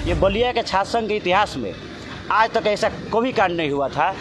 ये बलिया के छात्र संघ के इतिहास में आज तक ऐसा कभी कांड नहीं हुआ था।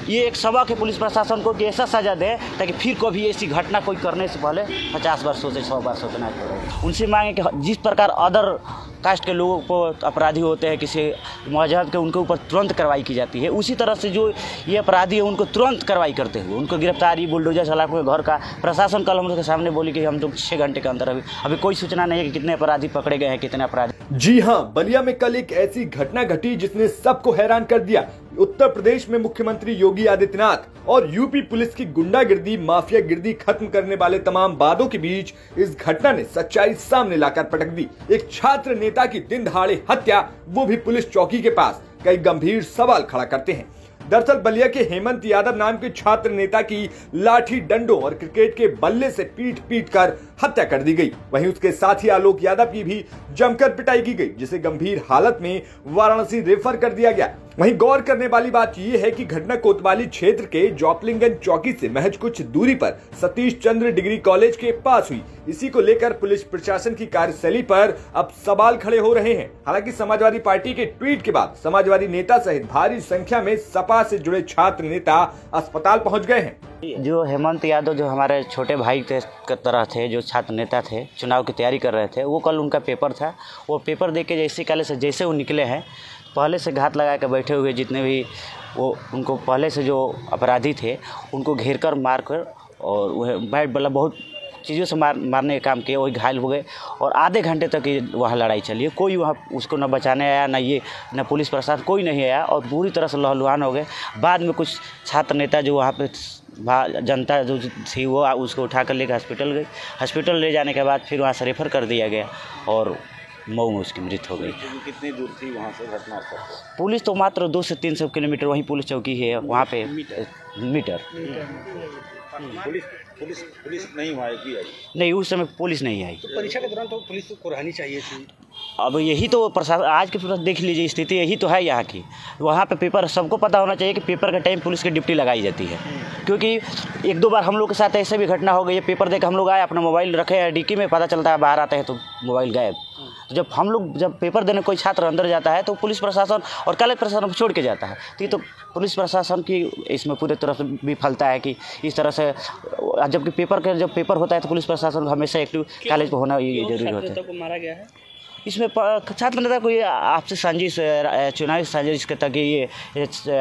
ये एक सबक है पुलिस प्रशासन को कि ऐसा सजा दे ताकि फिर कभी ऐसी घटना कोई करने से पहले 50 बार सोचे, 100 बार सोचना पड़े। उनसे मांगे कि जिस प्रकार अदर कास्ट के लोगों को अपराधी होते हैं किसी मजहब के, उनके ऊपर तुरंत कार्रवाई की जाती है, उसी तरह से जो ये अपराधी है उनको तुरंत कार्रवाई करते हुए उनको गिरफ्तारी बुलडोजर चला के घर का प्रशासन कल हम लोग के सामने बोली कि हम लोग 6 घंटे के अंदर अभी कोई सूचना नहीं है कि कितने अपराधी पकड़े गए हैं, कितने अपराधी। जी हाँ, बलिया में कल एक ऐसी घटना घटी जिसने सबको हैरान कर दिया। उत्तर प्रदेश में मुख्यमंत्री योगी आदित्यनाथ और यूपी पुलिस की गुंडागिर्दी, माफियागिर्दी खत्म करने वाले तमाम वादों के बीच इस घटना ने सच्चाई सामने लाकर पटक दी। एक छात्र नेता की दिन दहाड़े हत्या, वो भी पुलिस चौकी के पास, कई गंभीर सवाल खड़ा करते हैं। दरअसल बलिया के हेमंत यादव नाम के छात्र नेता की लाठी डंडों और क्रिकेट के बल्ले से पीट कर हत्या कर दी गई। वहीं उसके साथी आलोक यादव की भी जमकर पिटाई की गई, जिसे गंभीर हालत में वाराणसी रेफर कर दिया गया। वहीं गौर करने वाली बात यह है कि घटना कोतवाली क्षेत्र के जोपलिंगन चौकी से महज कुछ दूरी पर सतीश चंद्र डिग्री कॉलेज के पास हुई। इसी को लेकर पुलिस प्रशासन की कार्यशैली पर अब सवाल खड़े हो रहे हैं। हालांकि समाजवादी पार्टी के ट्वीट के बाद समाजवादी नेता सहित भारी संख्या में सपा से जुड़े छात्र नेता अस्पताल पहुंच गए हैं। जो हेमंत यादव जो हमारे छोटे भाई के तरह थे, जो छात्र नेता थे, चुनाव की तैयारी कर रहे थे, वो कल उनका पेपर था। वो पेपर दे के जैसे वो निकले हैं, पहले से घात लगा के बैठे हुए जितने भी वो उनको पहले से जो अपराधी थे उनको घेर कर मार कर और वह बैट बल्ला बहुत चीज़ों से मारने का काम किए, वही घायल हो गए। और आधे घंटे तक वहाँ लड़ाई चली है। कोई वहाँ उसको न बचाने आया, न पुलिस प्रशासन, कोई नहीं आया और पूरी तरह से लहलुहान हो गए। बाद में कुछ छात्र नेता जो वहाँ पे जनता जो थी वो उसको उठा कर लेकर हॉस्पिटल गई। हॉस्पिटल ले जाने के बाद फिर वहाँ से रेफर कर दिया गया और मऊ में उसकी मृत्यु हो गई। कितनी दूर थी वहाँ से घटना? पुलिस तो मात्र 200 से 300 किलोमीटर वहीं पुलिस चौकी है, वहाँ पे मीटर। पुलिस नहीं वहाँ की आई? नहीं, उस समय पुलिस नहीं आई। तो परीक्षा के दौरान तो पुलिस को रहनी चाहिए थी। अब यही तो प्रशासन आज के देख लीजिए, स्थिति यही तो है यहाँ की। वहाँ पे पेपर सबको पता होना चाहिए कि पेपर के टाइम पुलिस की ड्यूटी लगाई जाती है, क्योंकि 1-2 बार हम लोग के साथ ऐसे भी घटना हो गई है। पेपर देकर हम लोग आए, अपना मोबाइल रखे हैं डिक्की में, पता चलता है बाहर आते हैं तो मोबाइल गायब। तो जब पेपर देने कोई छात्र अंदर जाता है तो पुलिस प्रशासन और कॉलेज प्रशासन छोड़ के जाता है। तो ये तो पुलिस प्रशासन की इसमें पूरी तरह से विफलता है कि इस तरह से, जबकि जब पेपर होता है तो पुलिस प्रशासन हमेशा एक्टिव कॉलेज पर होना ये जरूरी होता है। को मारा गया है इसमें छात्र नेता को ये आपसे साजिश, चुनावी साजिश के तक ये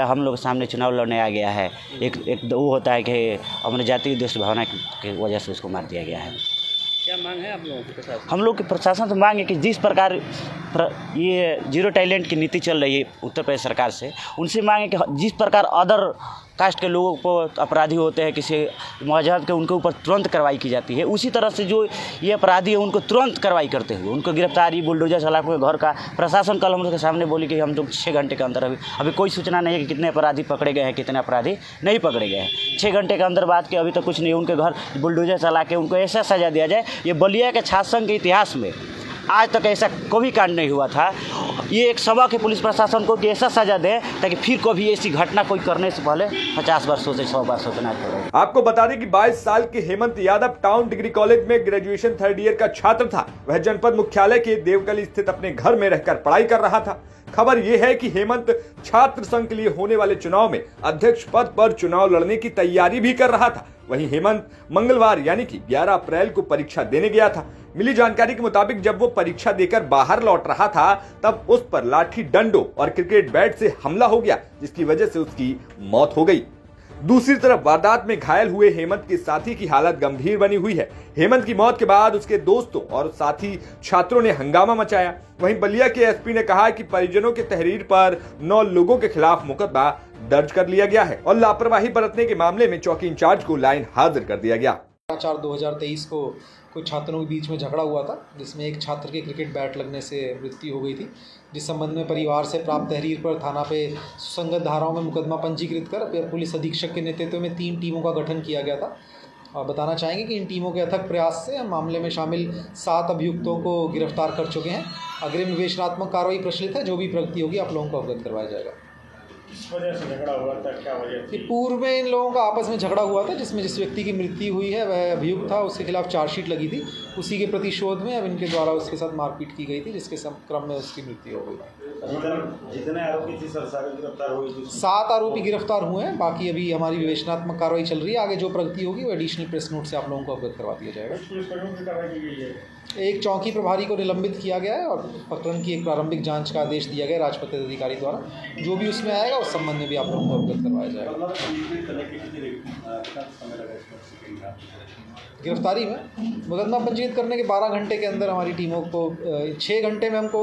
हम लोग के सामने चुनाव लड़ने आ गया है। एक वो होता है कि अपने जाति देश भावना की वजह से उसको मार दिया गया है। क्या मांग है आप लोगों के प्रशासन? हम लोग के प्रशासन से मांग है कि जिस प्रकार ये जीरो टैलेंट की नीति चल रही है उत्तर प्रदेश सरकार से, उनसे मांग है कि जिस प्रकार अदर कास्ट के लोगों को अपराधी होते हैं किसी मजहब के, उनके ऊपर तुरंत कार्रवाई की जाती है, उसी तरह से जो ये अपराधी है उनको तुरंत कार्रवाई करते हुए उनको गिरफ्तारी बुलडोजर चला के घर का प्रशासन कल हम लोग के सामने बोली कि हम लोग 6 घंटे के अंदर अभी कोई सूचना नहीं है कि कितने अपराधी पकड़े गए हैं, कितने अपराधी नहीं पकड़े गए हैं। 6 घंटे के अंदर बात के अभी तक कुछ नहीं, उनके घर बुलडोजर चला के उनको ऐसा सजा दिया जाए। ये बलिया के छात्र संघ के इतिहास में आज तक ऐसा कभी कांड नहीं हुआ था। ये एक सबक है पुलिस प्रशासन को कि ऐसा सजा दे ताकि फिर कभी ऐसी घटना कोई करने से पहले 50 बार सोचे, 100 बार सोचना पड़े। आपको बता दें कि 22 साल के Hemant Yadav town degree college में ग्रेजुएशन 3rd ईयर का छात्र था। वह जनपद मुख्यालय के देवकली स्थित अपने घर में रहकर पढ़ाई कर रहा था। खबर यह है कि हेमंत छात्र संघ के लिए होने वाले चुनाव में अध्यक्ष पद पर चुनाव लड़ने की तैयारी भी कर रहा था। वहीं हेमंत मंगलवार यानी कि 11 अप्रैल को परीक्षा देने गया था। मिली जानकारी के मुताबिक जब वो परीक्षा देकर बाहर लौट रहा था तब उस पर लाठी डंडों और क्रिकेट बैट से हमला हो गया, जिसकी वजह से उसकी मौत हो गई। दूसरी तरफ वारदात में घायल हुए हेमंत के साथी की हालत गंभीर बनी हुई है। हेमंत की मौत के बाद उसके दोस्तों और साथी छात्रों ने हंगामा मचाया। वहीं बलिया के एसपी ने कहा कि परिजनों के तहरीर पर 9 लोगों के खिलाफ मुकदमा दर्ज कर लिया गया है और लापरवाही बरतने के मामले में चौकी इंचार्ज को लाइन हाजिर कर दिया गया। 4/2023 को कुछ छात्रों के बीच में झगड़ा हुआ था, जिसमें एक छात्र के क्रिकेट बैट लगने से मृत्यु हो गई थी, जिस संबंध में परिवार से प्राप्त तहरीर पर थाना पे सुसंगत धाराओं में मुकदमा पंजीकृत कर पुलिस अधीक्षक के नेतृत्व में 3 टीमों का गठन किया गया था। और बताना चाहेंगे कि इन टीमों के अथक प्रयास से मामले में शामिल 7 अभियुक्तों को गिरफ्तार कर चुके हैं। अग्रिम विवेचनात्मक कार्रवाई प्रचलित है, जो भी प्रगति होगी आप लोगों को अवगत करवाया जाएगा। किस वजह से झगड़ा हुआ था, क्या वजह कि पूर्व में इन लोगों का आपस में झगड़ा हुआ था, जिसमें जिस व्यक्ति की मृत्यु हुई है वह अभियुक्त था, उसके खिलाफ चार्जशीट लगी थी। उसी के प्रतिशोध में अब इनके द्वारा उसके साथ मारपीट की गई थी, जिसके क्रम में उसकी मृत्यु हो गई। जितने आरोपी थी सर सारे गिरफ्तार हुए थे? 7 आरोपी गिरफ्तार हुए हैं। बाकी अभी हमारी विवेचनात्मक कार्रवाई चल रही है। आगे जो प्रगति होगी वो एडिशनल प्रेस नोट से आप लोगों को अवगत करवा दिया जाएगा। पुलिसकर्मियों की कार्रवाई की गई है। एक चौकी प्रभारी को निलंबित किया गया है और प्रकरण की एक प्रारंभिक जांच का आदेश दिया गया है राजपत्रित अधिकारी द्वारा। जो भी उसमें आएगा उस संबंध में भी आप लोगों को अवगत करवाया जाएगा। गिरफ्तारी में मुकदमा पंजीकृत करने के 12 घंटे के अंदर हमारी टीमों को 6 घंटे में हमको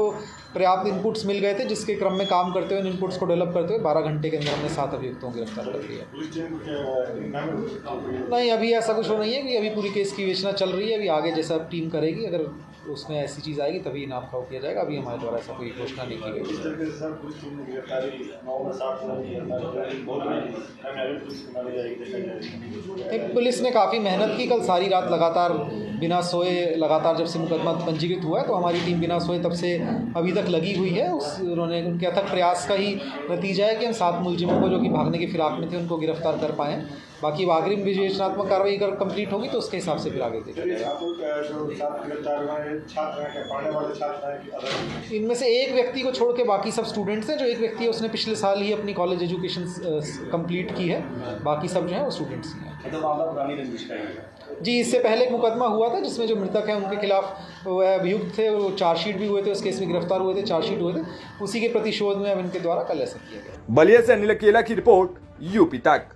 पर्याप्त इनपुट्स मिल गए थे, जिसके क्रम में काम करते हुए इन इनपुट्स को डेवलप करते हुए 12 घंटे के अंदर हमने 7 अभियुक्तों को गिरफ्तार कर लिया। नहीं, अभी ऐसा कुछ नहीं है कि अभी पूरी केस की विवेचना चल रही है। अभी आगे जैसा टीम करेगी, अगर उसमें ऐसी चीज़ आएगी तभी इनाम खराब किया जाएगा। अभी हमारे द्वारा ऐसा कोई घोषणा नहीं की गई। पुलिस ने काफ़ी मेहनत की। कल सारी रात लगातार बिना सोए जब से मुकदमा पंजीकृत हुआ है तो हमारी टीम बिना सोए तब से अभी तक लगी हुई है। उनके अथक प्रयास का ही नतीजा है कि हम 7 मुलजिमों को जो कि भागने की फिराक में थे उनको गिरफ्तार कर पाएँ। बाकी अग्रिम विवेचनात्मक कार्रवाई अगर कंप्लीट होगी तो उसके हिसाब से फिर आगे देखेंगे। इनमें से एक व्यक्ति को छोड़ के बाकी सब स्टूडेंट्स हैं। जो एक व्यक्ति है उसने पिछले साल ही अपनी कॉलेज एजुकेशन कंप्लीट की है। बाकी सब जो हैं वो स्टूडेंट्स ही हैं। जी, इससे पहले एक मुकदमा हुआ था जिसमें जो मृतक हैं उनके खिलाफ वह अभियुक्त थे, वो चार्जशीट भी हुए थे, उस केस में गिरफ्तार हुए थे, चार्जशीट हुए थे। उसी के प्रतिशोध में अब इनके द्वारा कल ऐसा किया गया। बलिया से अनिल अकेला की रिपोर्ट, यूपी तक।